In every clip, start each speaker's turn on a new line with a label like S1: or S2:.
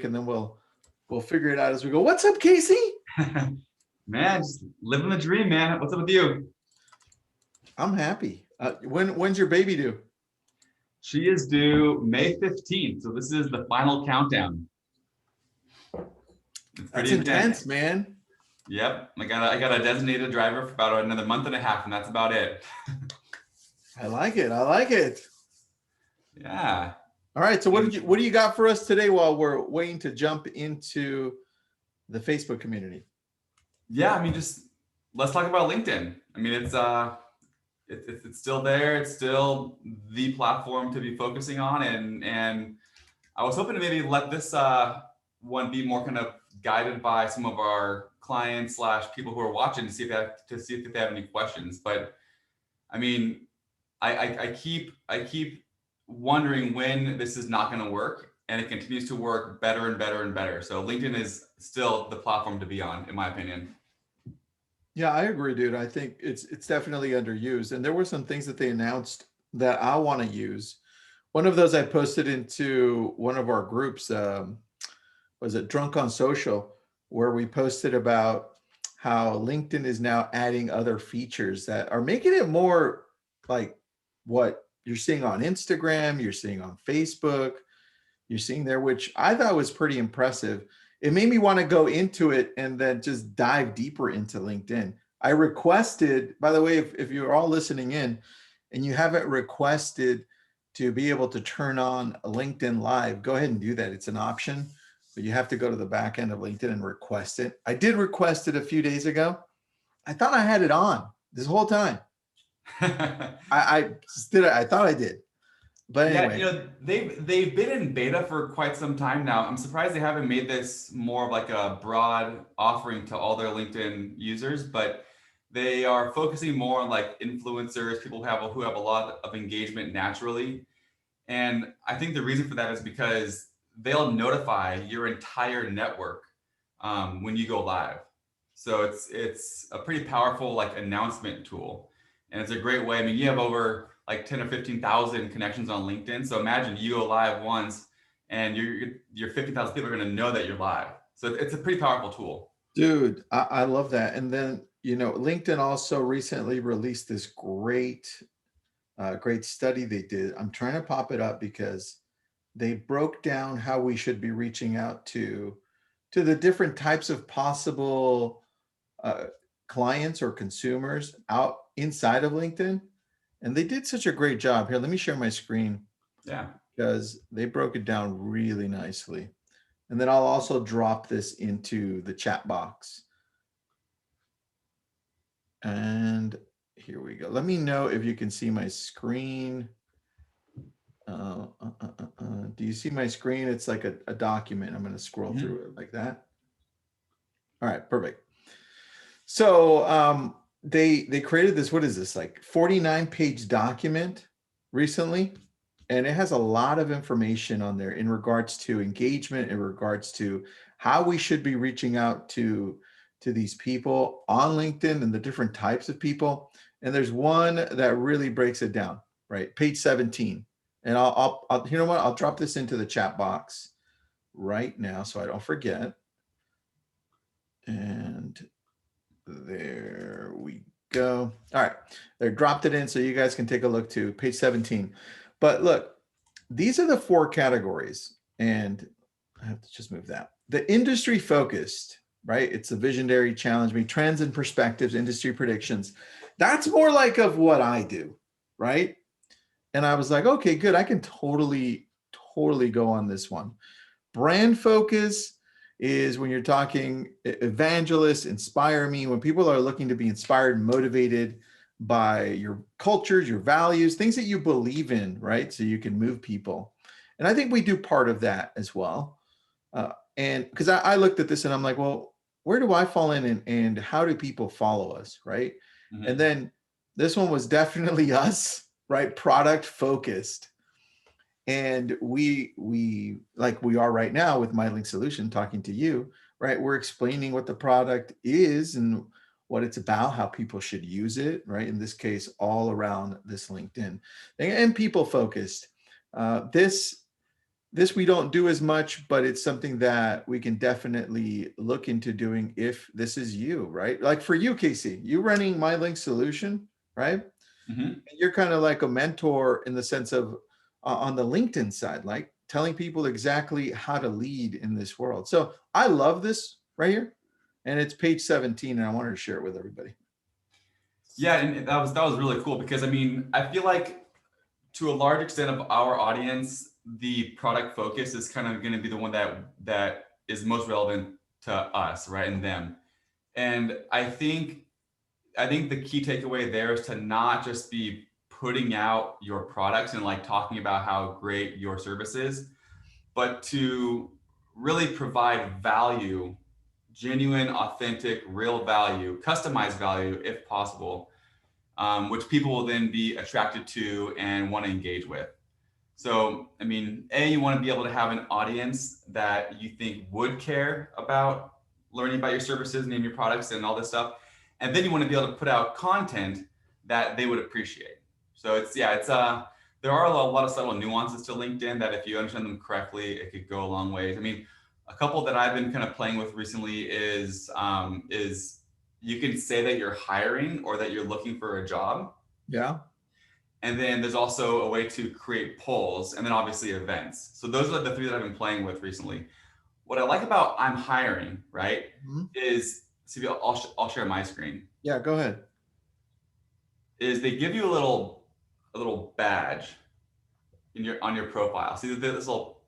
S1: and then we'll figure it out as we go. What's up, Casey?
S2: Man, just living the dream, man. What's up with you?
S1: I'm happy. When's your baby due?
S2: She is due May 15th, so this is the final countdown. It's
S1: That's
S2: pretty
S1: intense, man.
S2: Yep, I got a designated driver for about another month and a half, and that's about it.
S1: I like it. I like it.
S2: Yeah.
S1: All right. So what do you got for us today while we're waiting to jump into the Facebook community?
S2: Yeah, I mean, just let's talk about LinkedIn. I mean, it's still there. It's still the platform to be focusing on, and I was hoping to maybe let this one be more kind of guided by some of our clients / people who are watching to see if they have any questions. But I mean, I keep wondering when this is not going to work, and it continues to work better and better and better. So LinkedIn is still the platform to be on, in my opinion.
S1: Yeah, I agree, dude. I think it's definitely underused. And there were some things that they announced that I want to use. One of those I posted into one of our groups, was it Drunk on Social, where we posted about how LinkedIn is now adding other features that are making it more like what you're seeing on Instagram, you're seeing on Facebook, you're seeing there, which I thought was pretty impressive. It made me want to go into it and then just dive deeper into LinkedIn. I requested, by the way, if you're all listening in and you haven't requested to be able to turn on LinkedIn Live, go ahead and do that. It's an option, but you have to go to the back end of LinkedIn and request it. I did request it a few days ago. I thought I had it on this whole time. I thought I did. But anyway.
S2: Yeah, they've been in beta for quite some time now. I'm surprised they haven't made this more of like a broad offering to all their LinkedIn users, but they are focusing more on like influencers, people who have a lot of engagement naturally. And I think the reason for that is because they'll notify your entire network when you go live. So it's a pretty powerful like announcement tool, and it's a great way. I mean, you have over like 10 or 15,000 connections on LinkedIn. So imagine you go live once, and your 50,000 people are going to know that you're live. So it's a pretty powerful tool.
S1: Dude, I love that. And then, LinkedIn also recently released this great study they did. I'm trying to pop it up because they broke down how we should be reaching out to the different types of possible uh, clients or consumers out inside of LinkedIn. And they did such a great job. Here, let me share my screen
S2: Yeah.
S1: because they broke it down really nicely. And then I'll also drop this into the chat box. And here we go. Let me know if you can see my screen. Do you see my screen? It's like a document. I'm going to scroll through it like that. All right, perfect. So they created this, what is this, like 49-page document recently? And it has a lot of information on there in regards to engagement, in regards to how we should be reaching out to these people on LinkedIn and the different types of people. And there's one that really breaks it down, right? Page 17. And I'll you know what? I'll drop this into the chat box right now so I don't forget. And there we go. All right. They dropped it in so you guys can take a look too. Page 17. But look, these are the 4 categories. And I have to just move that. The industry focused, right? It's the visionary, challenge me, trends and perspectives, industry predictions. That's more like of what I do, right? And I was like, okay, good. I can totally go on this one. Brand focus is when you're talking evangelists, inspire me, when people are looking to be inspired and motivated by your cultures, your values, things that you believe in, right? So you can move people. And I think we do part of that as well. And because I looked at this and I'm like, well, where do I fall in and how do people follow us, right? Mm-hmm. And then this one was definitely us, right? Product focused. And we like we are right now with MyLink Solution talking to you, right? We're explaining what the product is and what it's about, how people should use it, right? In this case, all around this LinkedIn and people focused. This This we don't do as much, but it's something that we can definitely look into doing if this is you, right? Like for you, Casey, you running My Link Solution, right?
S2: Mhm.
S1: You're kind of like a mentor in the sense of on the LinkedIn side, like telling people exactly how to lead in this world. So I love this right here, and it's page 17, and I wanted to share it with everybody.
S2: Yeah, and that was really cool because I mean, I feel like to a large extent of our audience, the product focus is kind of going to be the one that is most relevant to us, right, and them. And I think the key takeaway there is to not just be putting out your products and like talking about how great your service is, but to really provide value, genuine, authentic, real value, customized value if possible, which people will then be attracted to and want to engage with. So, I mean, you want to be able to have an audience that you think would care about learning about your services, name your products, and all this stuff. And then you want to be able to put out content that they would appreciate. So there are a lot of subtle nuances to LinkedIn that if you understand them correctly, it could go a long ways. I mean, a couple that I've been kind of playing with recently is you can say that you're hiring or that you're looking for a job,
S1: Yeah.
S2: and then there's also a way to create polls and then obviously events. So those are the three that I've been playing with recently. What I like about I'm hiring, right,
S1: Mhm.
S2: is, see, I'll share my screen,
S1: Yeah, go ahead.
S2: is they give you a little badge on your profile. See this little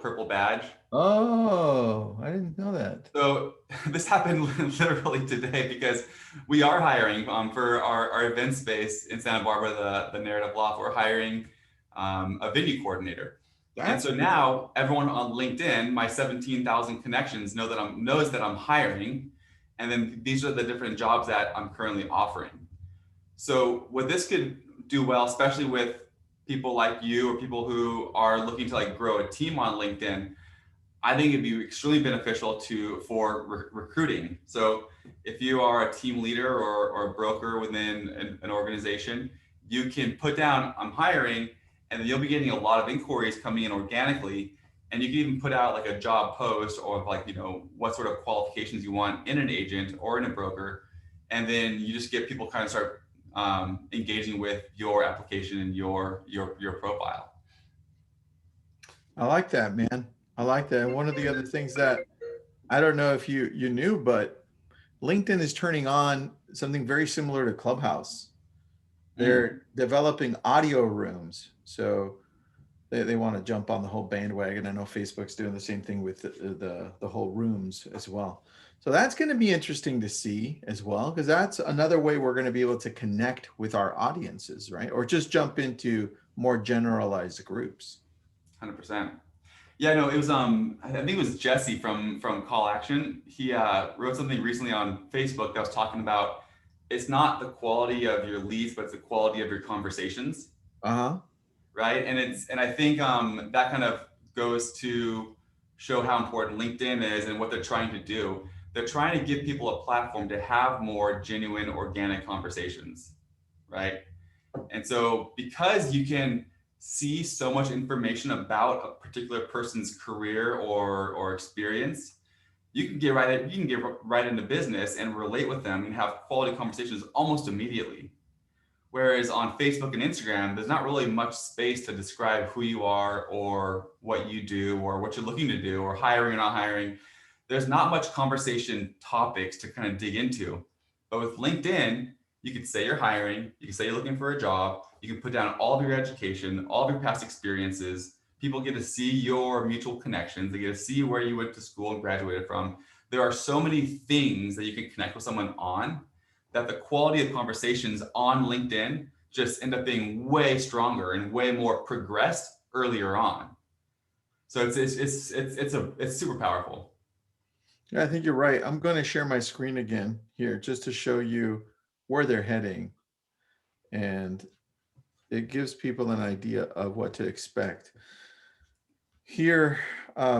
S2: purple badge?
S1: Oh, I didn't know that.
S2: So this happened literally today because we are hiring for our event space in Santa Barbara, the Narrative Loft. We're hiring a venue coordinator. And
S1: That's
S2: so
S1: cool.
S2: now everyone on LinkedIn, my 17,000 connections knows that I'm hiring. And then these are the different jobs that I'm currently offering. So what this could do well, especially with people like you or people who are looking to like grow a team on LinkedIn, I think it'd be extremely beneficial for recruiting. So if you are a team leader or a broker within an organization, you can put down I'm hiring, and then you'll be getting a lot of inquiries coming in organically. And you can even put out like a job post or like, what sort of qualifications you want in an agent or in a broker. And then you just get people kind of start engaging with your application and your profile.
S1: I like that, man. I like that. And one of the other things that I don't know if you knew, but LinkedIn is turning on something very similar to Clubhouse.
S2: Mm,
S1: They're developing audio rooms. So they want to jump on the whole bandwagon. I know Facebook's doing the same thing with the whole rooms as well. So that's going to be interesting to see as well, because that's another way we're going to be able to connect with our audiences, right? Or just jump into more generalized groups.
S2: 100%. Yeah, no, it was I think it was Jesse from Call Action. He wrote something recently on Facebook that was talking about it's not the quality of your leads, but it's the quality of your conversations,
S1: Uh-huh.
S2: right? And I think that kind of goes to show how important LinkedIn is and what they're trying to do. They're trying to give people a platform to have more genuine, organic conversations, right? And so, because you can see so much information about a particular person's career or experience, you can get right into business and relate with them and have quality conversations almost immediately. Whereas on Facebook and Instagram, there's not really much space to describe who you are or what you do or what you're looking to do or hiring or not hiring. There's not much conversation topics to kind of dig into. But with LinkedIn, you can say you're hiring, you can say you're looking for a job, you can put down all of your education, all of your past experiences. People get to see your mutual connections, they get to see where you went to school and graduated from. There are so many things that you can connect with someone on that the quality of conversations on LinkedIn just end up being way stronger and way more progressed earlier on. So it's super powerful.
S1: Yeah, I think you're right. I'm going to share my screen again here just to show you where they're heading. And it gives people an idea of what to expect. Here,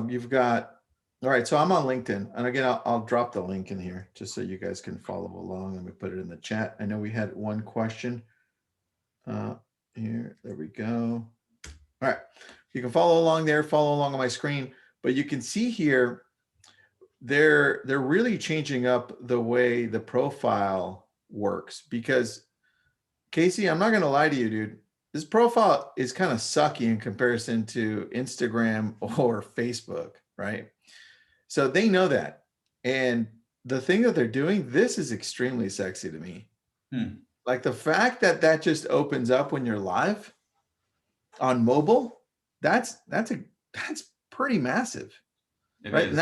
S1: you've got, all right, so I'm on LinkedIn. And again, I'll drop the link in here just so you guys can follow along. Let me put it in the chat. I know we had one question here. There we go. All right. You can follow along there, follow along on my screen, but you can see here, they're really changing up the way the profile works because Casey, I'm not going to lie to you, dude. This profile is kind of sucky in comparison to Instagram or Facebook, right? So they know that. And the thing that they're doing, this is extremely sexy to me.
S2: Hmm.
S1: Like the fact that that just opens up when you're live on mobile, that's pretty massive,
S2: It
S1: right?
S2: is.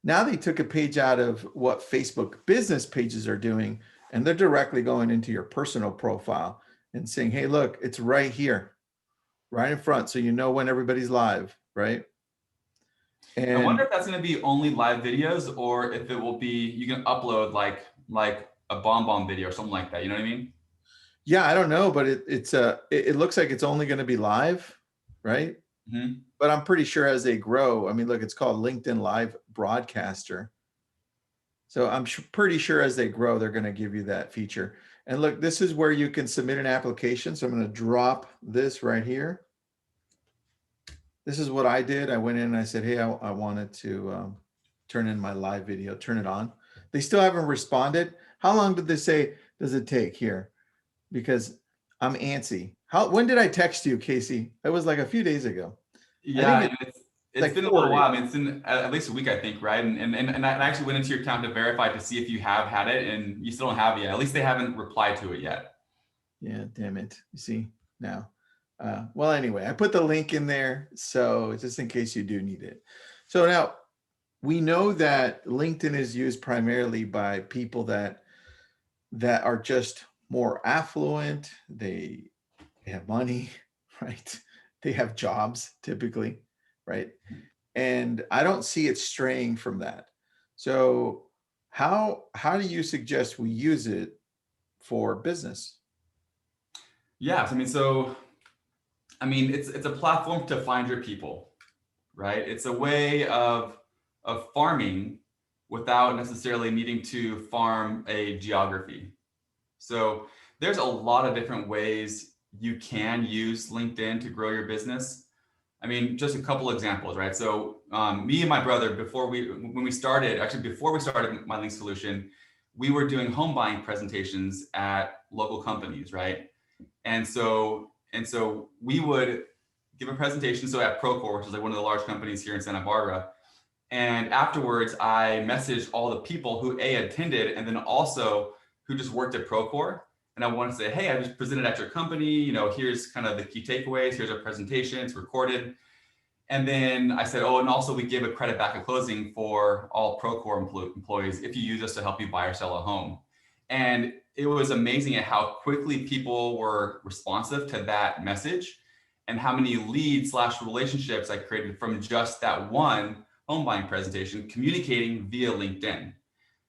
S1: Now they took a page out of what Facebook business pages are doing, and they're directly going into your personal profile and saying, "Hey, look, it's right here, right in front, so you know when everybody's live, right?"
S2: I wonder
S1: And
S2: if that's going to be only live videos, or if it will be you can upload like a bomb video or something like that. You know what I mean?
S1: yeah, I don't know, but it looks like it's only going to be live, right?
S2: Mm-hmm.
S1: But I'm pretty sure as they grow, I mean, look, it's called LinkedIn Live Broadcaster. So I'm pretty sure as they grow, they're going to give you that feature. And look, this is where you can submit an application. So I'm going to drop this right here. This is what I did. I went in and I said, hey, I wanted to turn in my live video, turn it on. They still haven't responded. How long did they say does it take here? Because I'm antsy. When did I text you, Casey? It was like a few days ago. I think
S2: Yeah,
S1: it's
S2: and it's
S1: like
S2: been a little
S1: 4 days.
S2: while. I mean, it's been at least a week, I think, right? And I actually went into your account to verify to see if you have had it, and you still don't have it yet. At least they haven't replied to it yet.
S1: Yeah, damn it. You see now. Well, anyway, I put the link in there. So just in case you do need it. So now we know that LinkedIn is used primarily by people that are just more affluent. They have money, right? They have jobs typically, right? And I don't see it straying from that. So how do you suggest we use it for business?
S2: Yes, I mean, it's a platform to find your people, right? It's a way of farming without necessarily needing to farm a geography. So there's a lot of different ways you can use LinkedIn to grow your business. I mean, just a couple examples, right? So me and my brother, when we started, actually before we started My Link Solution, we were doing home buying presentations at local companies, right? And so we would give a presentation. So at Procore, which is like one of the large companies here in Santa Barbara, and afterwards I messaged all the people who attended, and then also who just worked at Procore. And I wanted to say, hey, I just presented at your company. Here's kind of the key takeaways. Here's our presentation. It's recorded. And then I said, oh, and also we give a credit back at closing for all Procore employees if you use us to help you buy or sell a home. And it was amazing at how quickly people were responsive to that message and how many leads / relationships I created from just that one home buying presentation communicating via LinkedIn.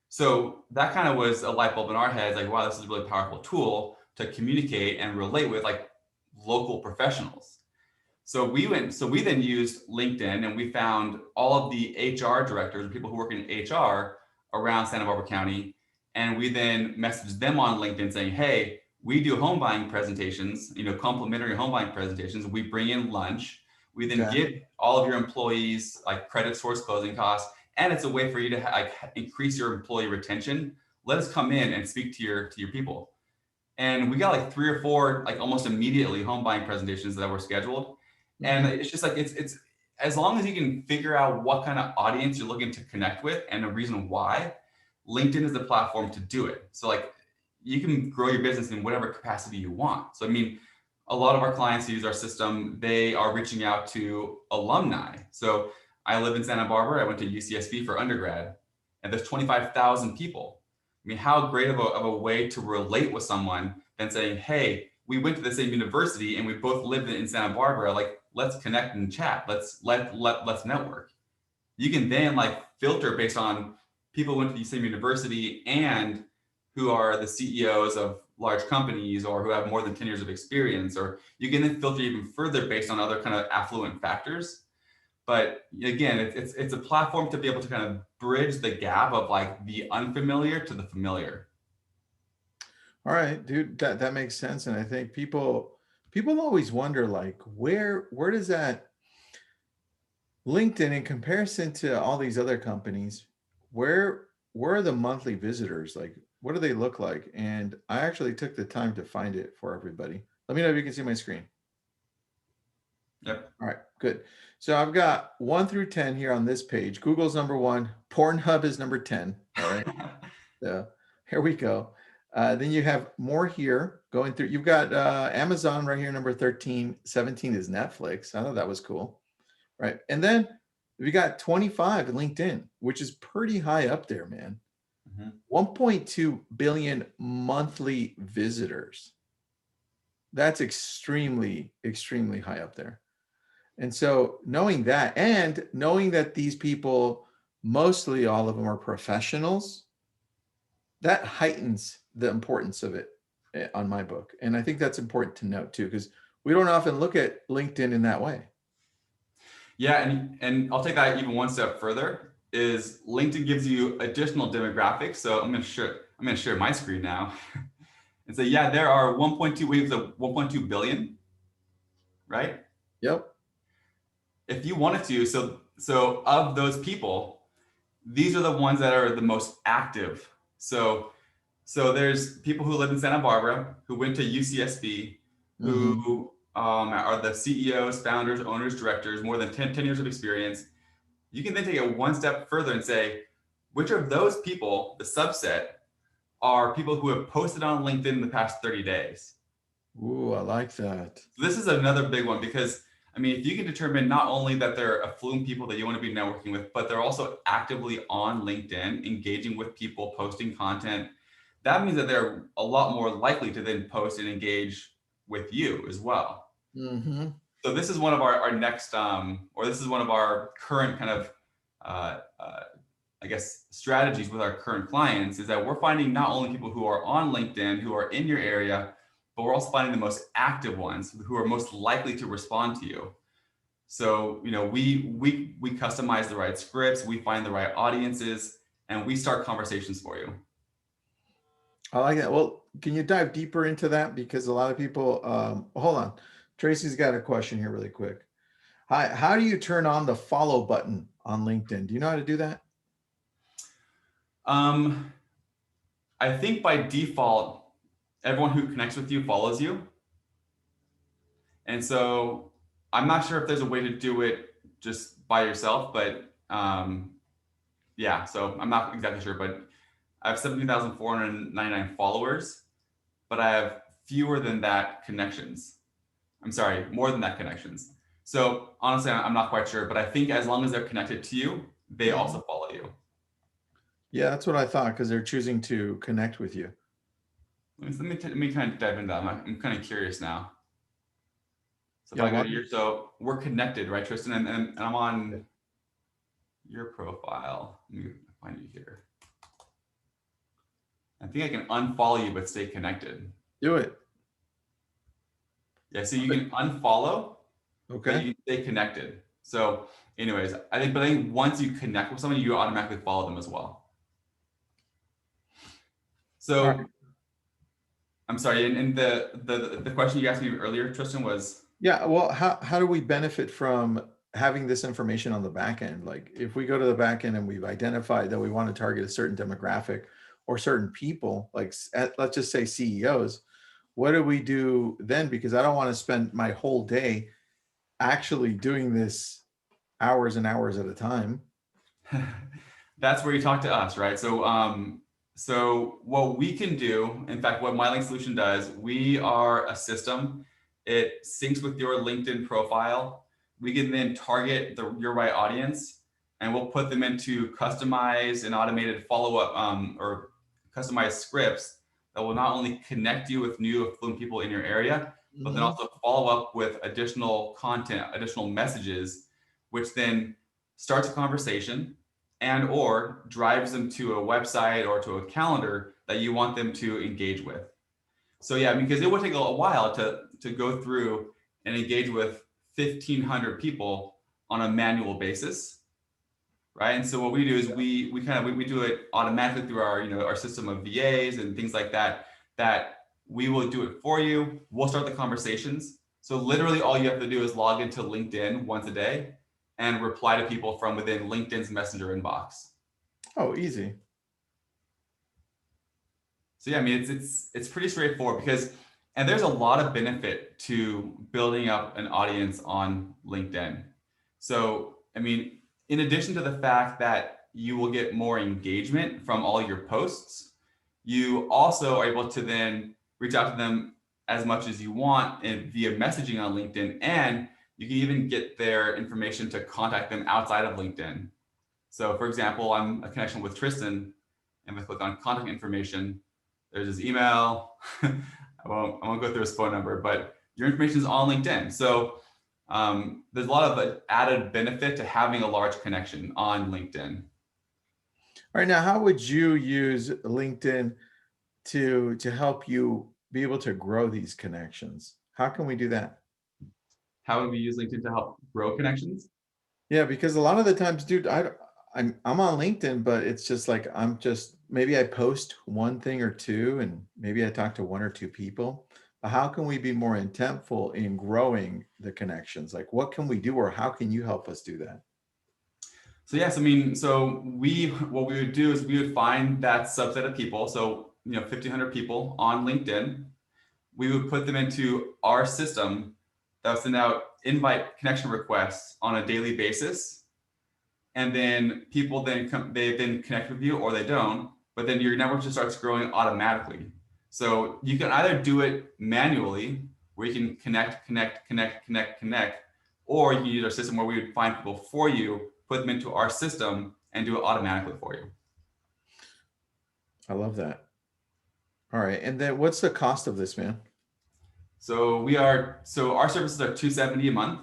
S2: So that kind of was a light bulb in our heads, like, wow, this is a really powerful tool to communicate and relate with like local professionals. So we then used LinkedIn, and we found all of the HR directors, people who work in HR around Santa Barbara County. And we then messaged them on LinkedIn saying, hey, we do home buying presentations, complimentary home buying presentations. We bring in lunch. We then
S1: Okay.
S2: give all of your employees like credit towards closing costs. And it's a way for you to increase your employee retention. Let us come in and speak to your people. And we got like 3 or 4, like almost immediately, home buying presentations that were scheduled. And
S1: Mhm.
S2: it's just like it's as long as you can figure out what kind of audience you're looking to connect with and a reason why, LinkedIn is the platform to do it. So like you can grow your business in whatever capacity you want. So I mean, a lot of our clients who use our system, they are reaching out to alumni. So I live in Santa Barbara. I went to UCSB for undergrad, and there's 25,000 people. I mean, how great of a way to relate with someone than saying, hey, we went to the same university and we both lived in Santa Barbara. Like, let's connect and chat. Let's network. You can then like filter based on people who went to the same university and who are the CEOs of large companies or who have more than 10 years of experience, or you can then filter even further based on other kind of affluent factors. But again, it's a platform to be able to kind of bridge the gap of like the unfamiliar to the familiar.
S1: All right, dude, that makes sense. And I think people always wonder like where does that LinkedIn, in comparison to all these other companies, where are the monthly visitors? Like, what do they look like? And I actually took the time to find it for everybody. Let me know if you can see my screen.
S2: Yep.
S1: All right, good. So I've got 1 through 10 here on this page. Google's number 1. Pornhub is number 10. All right. So here we go. Then you have more here going through. You've got Amazon right here, number 13. 17 is Netflix. I thought that was cool. Right. And then we got 25 in LinkedIn, which is pretty high up there, man. 1.2 billion monthly visitors. That's extremely, extremely high up there. And so knowing that, and knowing that these people, mostly all of them are professionals, that heightens the importance of it on my book. And I think that's important to note too, because we don't often look at LinkedIn in that way.
S2: Yeah, and I'll take that even one step further. Is LinkedIn gives you additional demographics. So I'm going to share my screen now, and so yeah, there are 1.2 waves of 1.2 billion, right?
S1: Yep.
S2: If you wanted to, so of those people, these are the ones that are the most active. So there's people who live in Santa Barbara who went to UCSB, who are the CEOs, founders, owners, directors, more than 10 years of experience. You can then take it one step further and say, which of those people, the subset, are people who have posted on LinkedIn in the past 30 days?
S1: Ooh, I like that.
S2: So this is another big one because, I mean, if you can determine not only that they're affluent people that you want to be networking with, but they're also actively on LinkedIn, engaging with people, posting content, that means that they're a lot more likely to then post and engage with you as well. So this is one of our next, or this is one of our current kind of, I guess, strategies with our current clients is that we're finding not only people who are on LinkedIn, who are in your area, but we're also finding the most active ones who are most likely to respond to you. So, you know, we customize the right scripts, we find the right audiences, and we start conversations for you.
S1: I like that. Well, can you dive deeper into that? Because a lot of people, hold on. Tracy's got a question here really quick. Hi, how do you turn on the follow button on LinkedIn? Do you know how to do that?
S2: I think by default, everyone who connects with you follows you. And so I'm not sure if there's a way to do it just by yourself, but yeah, so I'm not exactly sure, but I have 17,499 followers, but I have fewer than that connections. I'm sorry, more than that connections. So honestly, I'm not quite sure, but I think as long as they're connected to you, they also follow you.
S1: Yeah, that's what I thought because they're choosing to connect with you.
S2: Let me kind of dive into that. I'm kind of curious now. So if
S1: Yeah,
S2: I go to your, so we're connected, right, Tristan? And I'm on your profile. Let me find you here. I think I can unfollow you, but stay connected.
S1: do it.
S2: Yeah, so you can unfollow, but
S1: Okay.
S2: you can stay connected. So anyways, I think once you connect with someone, you automatically follow them as well. So
S1: All right.
S2: I'm sorry, and the question you asked me earlier, Tristan, was
S1: Yeah. Well, how do we benefit from having this information on the back end? Like if we go to the back end and we've identified that we want to target a certain demographic or certain people, like let's just say CEOs, what do we do then? Because I don't want to spend my whole day actually doing this hours and hours at a time.
S2: that's where you talk to us, right? So what we can do, in fact, what MyLink solution does, we are a system. It syncs with your LinkedIn profile. We can then target your right audience, and we'll put them into customized and automated follow-up or customized scripts that will not only connect you with new affluent people in your area, but then also follow up with additional content, additional messages, which then starts a conversation and or drives them to a website or to a calendar that you want them to engage with. So yeah, because it would take a while to go through and engage with 1,500 people on a manual basis, right? And so what we do is we do it automatically through our our system of VAs and things like that. That we will do it for you. We'll start the conversations. So literally all you have to do is log into LinkedIn once a day and reply to people from within LinkedIn's Messenger inbox.
S1: Oh, easy.
S2: So yeah, I mean, it's pretty straightforward because, and there's a lot of benefit to building up an audience on LinkedIn. So, I mean, in addition to the fact that you will get more engagement from all your posts, you also are able to then reach out to them as much as you want and via messaging on LinkedIn, and you can even get their information to contact them outside of LinkedIn. So, for example, I'm a connection with Tristan, and if I click on contact information, there's his email. I won't go through his phone number, but your information is on LinkedIn. So there's a lot of added benefit to having a large connection on LinkedIn.
S1: All right, now how would you use LinkedIn to help you be able to grow these connections? How can we do that?
S2: How would we use LinkedIn to help grow connections?
S1: Yeah, because a lot of the times, dude, I'm on LinkedIn, but it's just like I'm just maybe I post one thing or two, and maybe I talk to one or two people. But how can we be more intentful in growing the connections? Like, what can we do, or how can you help us do that?
S2: So yes, I mean, so what we would do is we would find that subset of people. So 1,500 people on LinkedIn. We would put them into our system that would send out invite connection requests on a daily basis, and then people then they then connect with you or they don't, but then your network just starts growing automatically. So you can either do it manually, where you can connect, or you can use our system where we would find people for you, put them into our system, and do it automatically for you.
S1: I love that. All right, and then what's the cost of this, man?
S2: So our services are $270 a month.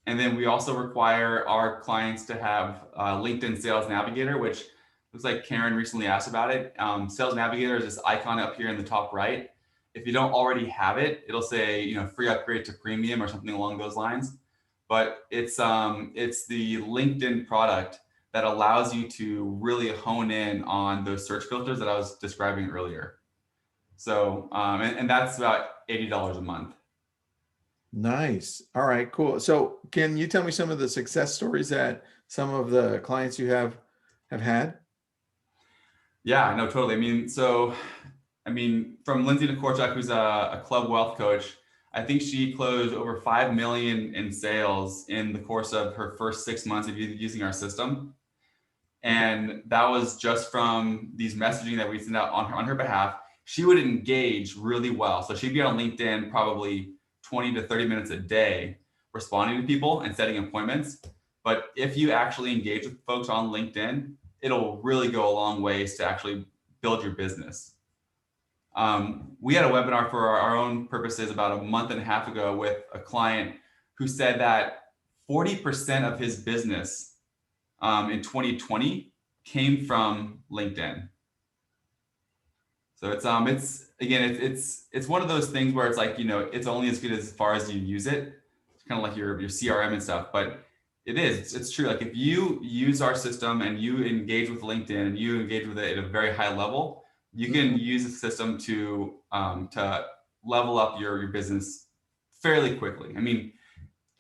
S2: And then we also require our clients to have LinkedIn Sales Navigator, which looks like Karen recently asked about it. Sales Navigator is this icon up here in the top right. If you don't already have it, it'll say free upgrade to premium or something along those lines. But it's the LinkedIn product that allows you to really hone in on those search filters that I was describing earlier. So and that's about $80 a month.
S1: Nice. All right, cool. So can you tell me some of the success stories that some of the clients you have had?
S2: Yeah, no, totally. I mean, from Lindsay Korchak, who's a club wealth coach, I think she closed over 5 million in sales in the course of her first 6 months of using our system. And that was just from these messaging that we sent out on her behalf. She would engage really well. So she'd be on LinkedIn probably 20 to 30 minutes a day, responding to people and setting appointments. But if you actually engage with folks on LinkedIn, it'll really go a long ways to actually build your business. We had a webinar for our own purposes about a month and a half ago with a client who said that 40% of his business in 2020 came from LinkedIn. So it's again it's one of those things where it's like it's only as good as far as you use it. It's kind of like your CRM and stuff, but it's true. Like if you use our system and you engage with LinkedIn and you engage with it at a very high level, you can use the system to level up your business fairly quickly. I mean,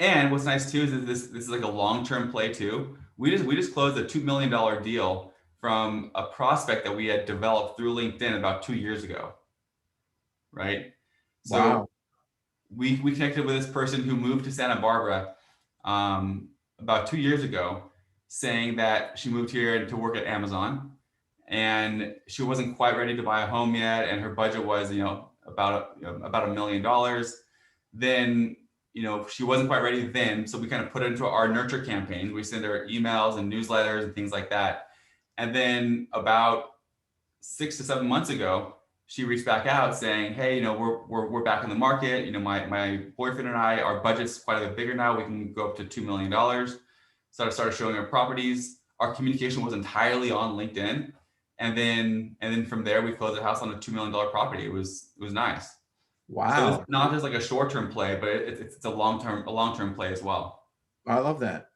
S2: and what's nice too is that this is like a long-term play too. We just closed a $2 million deal from a prospect that we had developed through LinkedIn about 2 years ago, right? So
S1: Wow.
S2: we connected with this person who moved to Santa Barbara about 2 years ago, saying that she moved here to work at Amazon, and she wasn't quite ready to buy a home yet, and her budget was about $1 million. Then she wasn't quite ready then, so we kind of put it into our nurture campaign. We send her emails and newsletters and things like that. And then about 6 to 7 months ago, she reached back out saying, "Hey, we're back in the market. My boyfriend and I, our budget's quite a bit bigger now. We can go up to $2 million." So I started showing her properties. Our communication was entirely on LinkedIn, and then from there we closed the house on a $2 million property. It was nice. So it's
S1: Wow.
S2: not just like a short-term play, but it's a long-term play as well.
S1: I love that.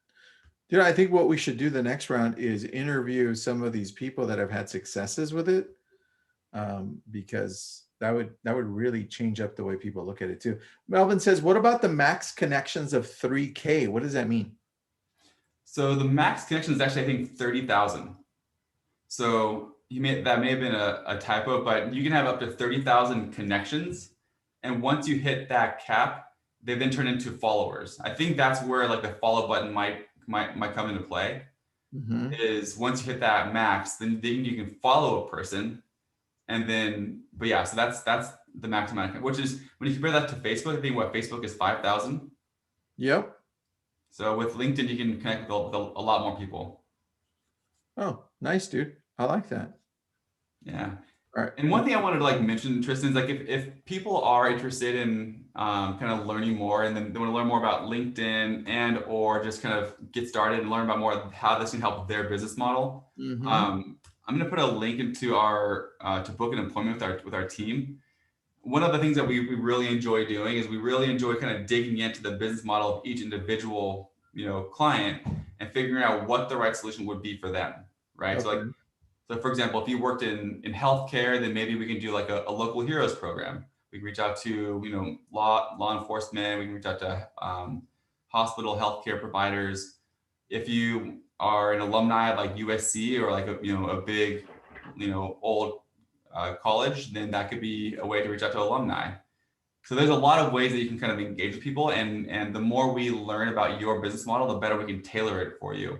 S1: Dude, I think what we should do the next round is interview some of these people that have had successes with it, because that would really change up the way people look at it too. Melvin says, "What about the max connections of 3K? What does that mean?"
S2: So the max connection is actually, I think, 30,000. So that may have been a typo, but you can have up to 30,000 connections. And once you hit that cap, they then turn into followers. I think that's where like the follow button might come into play.
S1: Mm-hmm.
S2: Is once you hit that max, then you can follow a person, and then but yeah, so that's the max amount, which is when you compare that to Facebook. I think what Facebook is 5,000.
S1: Yep.
S2: So with LinkedIn, you can connect with a lot more people.
S1: Oh, nice, dude. I like that.
S2: Yeah.
S1: All right.
S2: And one thing I wanted to like mention, Tristan, is like if people are interested in kind of learning more, and then they want to learn more about LinkedIn and or just kind of get started and learn about more of how this can help their business model.
S1: Mm-hmm.
S2: I'm going to put a link into our to book an appointment with our team. One of the things that we really enjoy doing is we really enjoy kind of digging into the business model of each individual client and figuring out what the right solution would be for them, right? So like,
S1: Okay.
S2: so for example, if you worked in healthcare, then maybe we can do like a local heroes program. We can reach out to law enforcement. We can reach out to hospital healthcare providers. If you are an alumni at like USC or like a big old college, then that could be a way to reach out to alumni. So there's a lot of ways that you can kind of engage with people, and the more we learn about your business model, the better we can tailor it for you.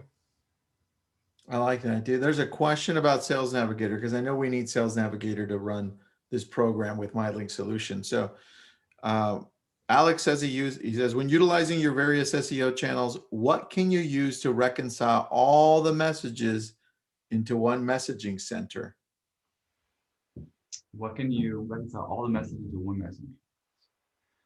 S1: I like that, dude. There's a question about Sales Navigator because I know we need Sales Navigator to run this program with MyLink Solution. So uh, Alex says he says when utilizing your various SEO channels, what can you use to reconcile all the messages into one messaging center?
S2: What can you reconcile all the messages into one message?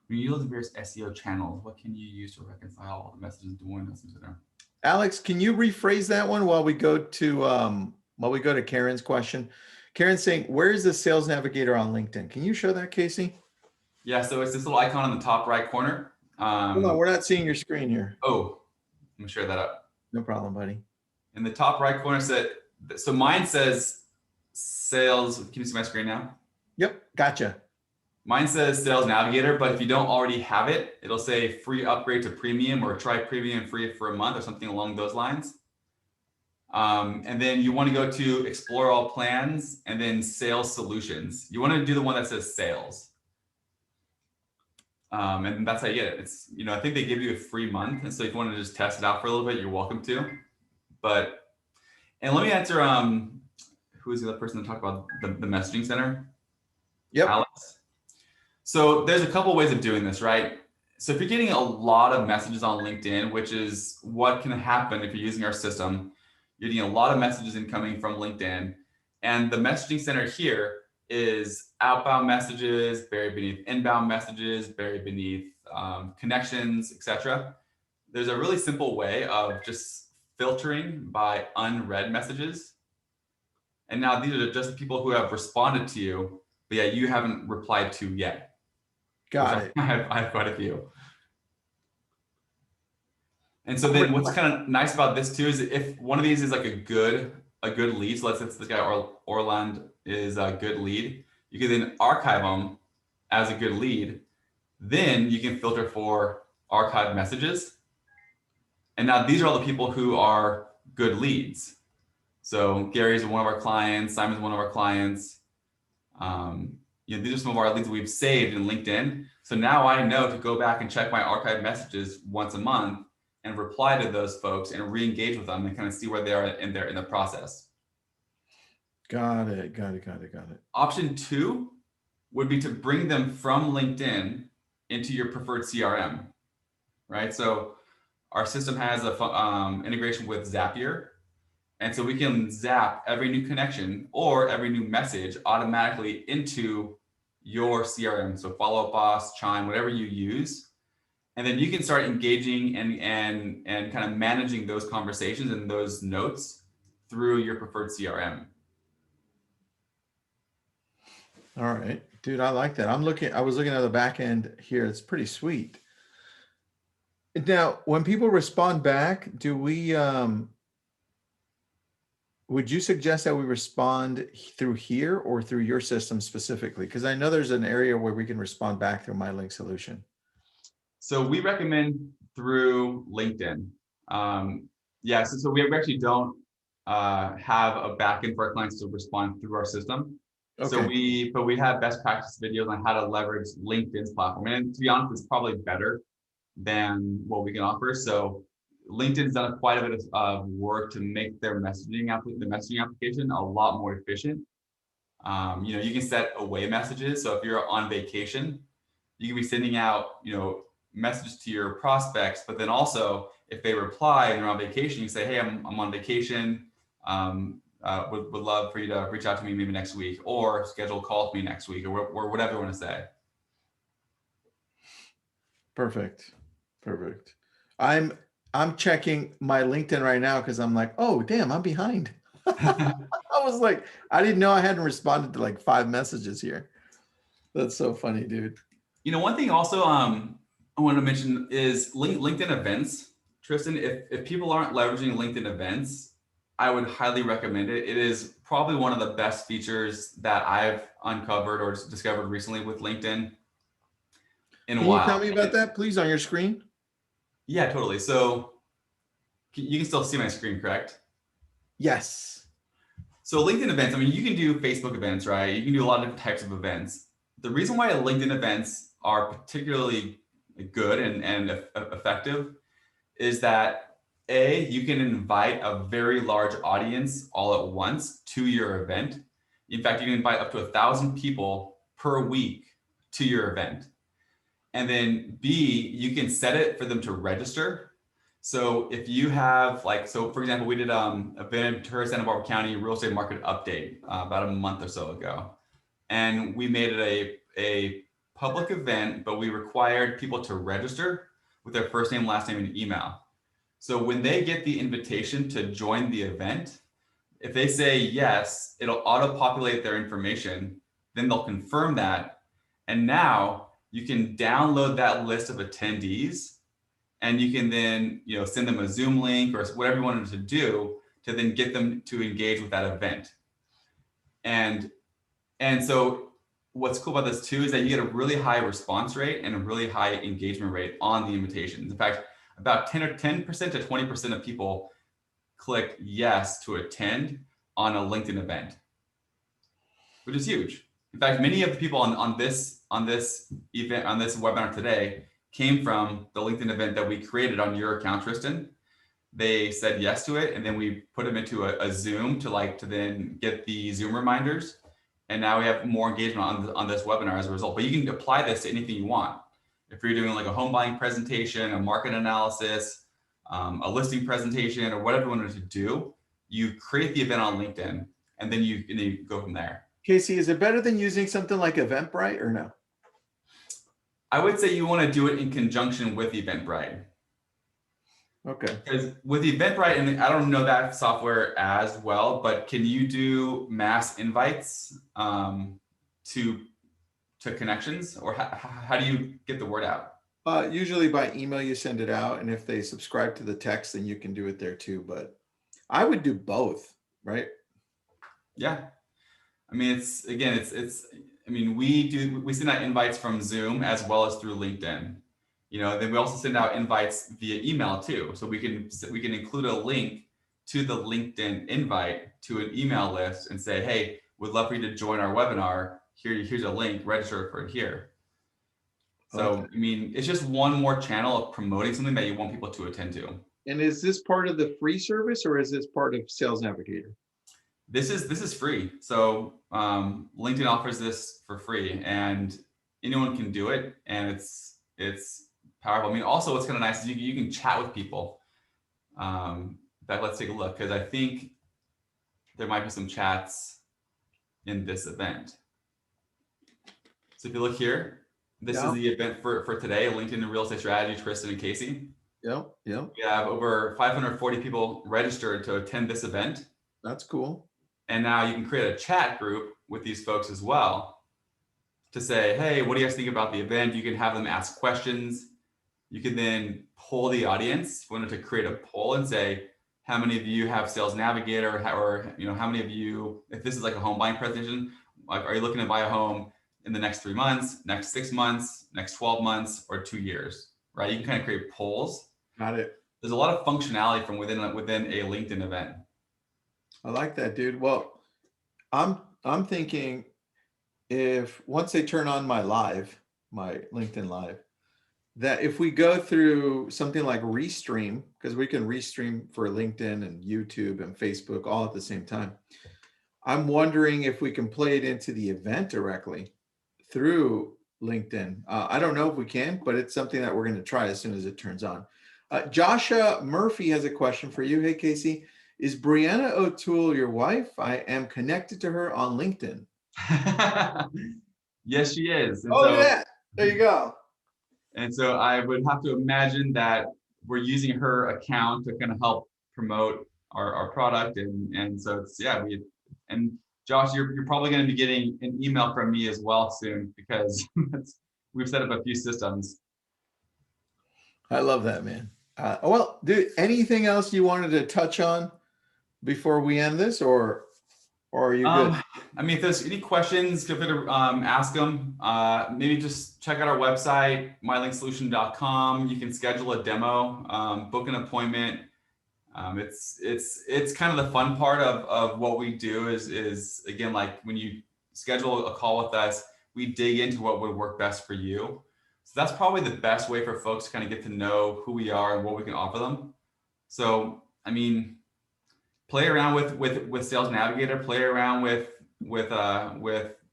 S2: When you use various SEO channels, what can you use to reconcile all the messages into one message center?
S1: Alex, can you rephrase that one while we go to Karen's question? Karen's saying, "Where is the Sales Navigator on LinkedIn?" Can you show that, Casey?
S2: Yeah, so it's this little icon in the top right corner.
S1: Hold on, we're not seeing your screen here.
S2: Oh, let me share that up.
S1: No problem, buddy.
S2: In the top right corner, so mine says sales. Can you see my screen now?
S1: Yep, gotcha.
S2: Mine says Sales Navigator, but if you don't already have it, it'll say free upgrade to premium or try premium free for a month or something along those lines. And then you want to go to explore all plans and then sales solutions. You want to do the one that says sales. And that's how you get it. It's, I think they give you a free month. And so if you want to just test it out for a little bit, you're welcome to. And let me answer, who is the other person to talk about the messaging center?
S1: Yep.
S2: Alex. So there's a couple ways of doing this, right? So if you're getting a lot of messages on LinkedIn, which is what can happen if you're using our system, you're getting a lot of messages incoming from LinkedIn. And the messaging center here is outbound messages buried beneath inbound messages, buried beneath connections, etc. There's a really simple way of just filtering by unread messages. And now these are just the people who have responded to you, but yeah, you haven't replied to yet.
S1: Got it.
S2: I have quite a few. And so then what's kind of nice about this too is if one of these is like a good lead, so let's say this guy Orland is a good lead, you can then archive them as a good lead. Then you can filter for archived messages. And now these are all the people who are good leads. So Gary's one of our clients, Simon's one of our clients. These are some of our leads that we've saved in LinkedIn. So now I know to go back and check my archived messages once a month and reply to those folks and re-engage with them and kind of see where they are in the process.
S1: Got it.
S2: Option 2 would be to bring them from LinkedIn into your preferred CRM, right? So our system has a integration with Zapier. And so we can zap every new connection or every new message automatically into your CRM. So Follow Up Boss, Chime, whatever you use. And then you can start engaging and kind of managing those conversations and those notes through your preferred CRM.
S1: All right, dude, I like that. I was looking at the back end here. It's pretty sweet. Now, when people respond back, do we, would you suggest that we respond through here or through your system specifically? Because I know there's an area where we can respond back through MyLink Solution.
S2: So we recommend through LinkedIn. Yeah, so we actually don't have a backend for our clients to respond through our system. So
S1: Okay.
S2: but we have best practice videos on how to leverage LinkedIn's platform. And to be honest, it's probably better than what we can offer. So LinkedIn's done quite a bit of work to make their the messaging application a lot more efficient. You can set away messages. So if you're on vacation, you can be sending out, messages to your prospects, but then also if they reply and they're on vacation, you say, hey, I'm on vacation. Would love for you to reach out to me maybe next week, or schedule a call with me next week, or whatever you want to say.
S1: Perfect. Perfect. I'm I'm checking my LinkedIn right now because I'm like, oh damn, I'm behind. I was like, I didn't know I hadn't responded to like 5 messages here. That's so funny, dude.
S2: One thing also I want to mention is LinkedIn events. Tristan, if people aren't leveraging LinkedIn events, I would highly recommend it. It is probably one of the best features that I've uncovered or discovered recently with LinkedIn in a
S1: Can you tell
S2: while.
S1: me about that, please, on your screen?
S2: Yeah, totally. So you can still see my screen, correct?
S1: Yes.
S2: So LinkedIn events, I mean, you can do Facebook events, right? You can do a lot of different types of events. The reason why LinkedIn events are particularly good and effective is that you can invite a very large audience all at once to your event. In fact, you can invite up to 1,000 people per week to your event. And then B, you can set it for them to register. So if you have for example, we did a Ventura Santa Barbara County real estate market update about a month or so ago. And we made it a public event, but we required people to register with their first name, last name, and email. So when they get the invitation to join the event, if they say yes, it'll auto-populate their information. Then they'll confirm that. And now you can download that list of attendees, and you can then send them a Zoom link or whatever you want them to do to then get them to engage with that event. And so what's cool about this too is that you get a really high response rate and a really high engagement rate on the invitations. In fact, about 10% to 20% of people click yes to attend on a LinkedIn event, which is huge. In fact, many of the people on this event, on this webinar today, came from the LinkedIn event that we created on your account, Tristan. They said yes to it, and then we put them into a Zoom to then get the Zoom reminders. And now we have more engagement on this webinar as a result. But you can apply this to anything you want. If you're doing like a home buying presentation, a market analysis, a listing presentation, or whatever you wanted to do, you create the event on LinkedIn, and then you go from there.
S1: Casey, is it better than using something like Eventbrite or no?
S2: I would say you want to do it in conjunction with Eventbrite.
S1: Okay.
S2: Because with Eventbrite, and I don't know that software as well, but can you do mass invites to connections, or how do you get the word out?
S1: Usually by email, you send it out, and if they subscribe to the text, then you can do it there too. But I would do both, right?
S2: Yeah, I mean, I mean, we send out invites from Zoom as well as through LinkedIn. Then we also send out invites via email too. So we can include a link to the LinkedIn invite to an email list and say, hey, we'd love for you to join our webinar. Here's a link, register for it here. So,
S1: Okay.
S2: I mean, it's just one more channel of promoting something that you want people to attend to.
S1: And is this part of the free service or is this part of Sales Navigator?
S2: This is free. So LinkedIn offers this for free, and anyone can do it, and it's powerful. I mean, also what's kind of nice is you can chat with people. Let's take a look, because I think there might be some chats in this event. So if you look here, this is the event for today, LinkedIn Real Estate Strategy, Tristan and Casey.
S1: Yep.
S2: We have over 540 people registered to attend this event.
S1: That's cool.
S2: And now you can create a chat group with these folks as well to say, hey, what do you guys think about the event? You can have them ask questions. You can then poll the audience. If you wanted to create a poll and say, how many of you have Sales Navigator, or how many of you, if this is like a home buying presentation, like, are you looking to buy a home in the next 3 months, next 6 months, next 12 months, or 2 years, right? You can kind of create polls.
S1: Got it.
S2: there's a lot of functionality from within a LinkedIn event.
S1: I like that, dude. Well, I'm thinking if once they turn on my LinkedIn live, that if we go through something like Restream, because we can restream for LinkedIn and YouTube and Facebook all at the same time. I'm wondering if we can play it into the event directly through LinkedIn. I don't know if we can, but it's something that we're going to try as soon as it turns on. Joshua Murphy has a question for you. Hey, Casey, is Brianna OToole your wife? I am connected to her on LinkedIn.
S2: Yes, she is. And
S1: Oh, look at
S2: so,
S1: that. There you go.
S2: and so I would have to imagine that we're using her account to kind of help promote our product. And so it's, yeah, and Josh, you're probably going to be getting an email from me as well soon because we've set up a few systems.
S1: I love that, man. Well, dude, anything else you wanted to touch on before we end this, or are you good?
S2: I mean, if there's any questions, feel free to ask them. Maybe just check out our website, mylinksolution.com. You can schedule a demo, book an appointment. It's kind of the fun part of what we do is again, like when you schedule a call with us, we dig into what would work best for you. So that's probably the best way for folks to kind of get to know who we are and what we can offer them. So, I mean, play around with Sales Navigator, play around with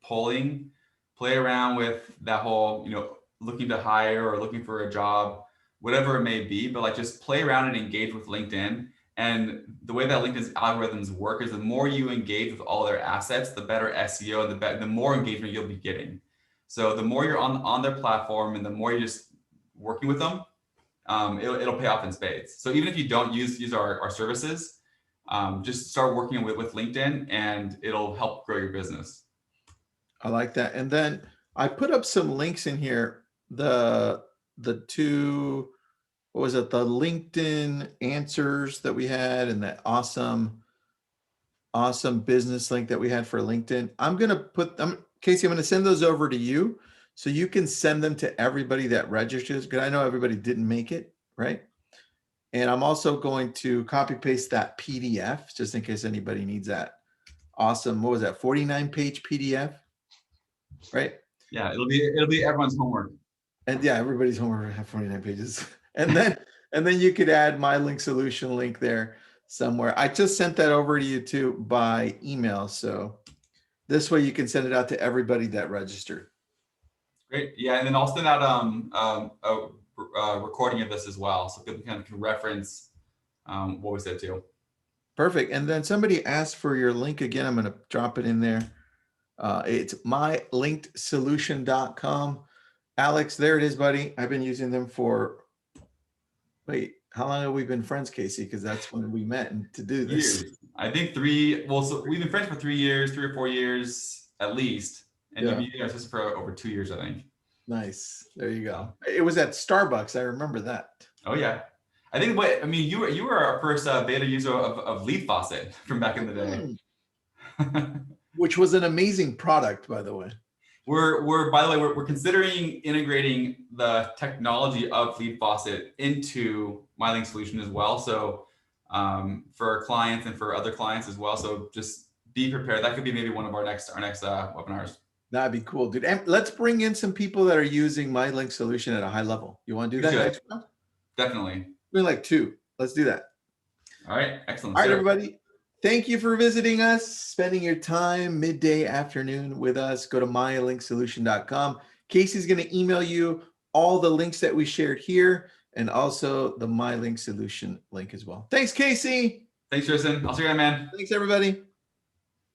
S2: polling, play around with that whole, looking to hire or looking for a job, whatever it may be, but like just play around and engage with LinkedIn. And the way that LinkedIn's algorithms work is the more you engage with all their assets, the better SEO and the more engagement you'll be getting. So the more you're on their platform and the more you're just working with them, it'll pay off in spades. So even if you don't use our services, just start working with LinkedIn and it'll help grow your business.
S1: I like that. And then I put up some links in here. The two, what was it? The LinkedIn answers that we had and that awesome business link that we had for LinkedIn. Casey, I'm going to send those over to you so you can send them to everybody that registers, because I know everybody didn't make it, right? And I'm also going to copy paste that PDF just in case anybody needs that awesome, what was that, 49-page PDF, right?
S2: Yeah, it'll be everyone's homework.
S1: And yeah, everybody's homework have 49 pages. And then you could add my link solution link there somewhere. I just sent that over to you too by email. So this way you can send it out to everybody that registered.
S2: Great. Yeah, and then I'll send out a recording of this as well, so people can reference what we said too.
S1: Perfect. And then somebody asked for your link again. I'm going to drop it in there. It's mylinkedsolution.com. Alex, there it is, buddy. I've been using them for, wait, how long have we been friends, Casey? Because that's when we met and to do this.
S2: Years. I think 3. Well, so we've been friends for 3 years, 3 or 4 years at least, and
S1: Yeah.
S2: you've been our sister for over 2 years, I think.
S1: Nice. There you go. It was at Starbucks. I remember that.
S2: Oh yeah. I think you were our first beta user of Lead Faucet from back in the day.
S1: Which was an amazing product, by the way.
S2: By the way, we're considering integrating the technology of Lead Faucet into MyLink solution as well. So for our clients and for other clients as well. So just be prepared. That could be maybe one of our next webinars.
S1: That'd be cool, dude. And let's bring in some people that are using MyLink solution at a high level. You want to do that next round?
S2: Definitely.
S1: Bring like 2. Let's do that.
S2: All right. Excellent.
S1: All right, everybody. Thank you for visiting us, spending your time midday afternoon with us. Go to mylinksolution.com. Casey's going to email you all the links that we shared here and also the MyLink solution link as well. Thanks, Casey.
S2: Thanks, Tristan. I'll see you guys, man.
S1: Thanks, everybody.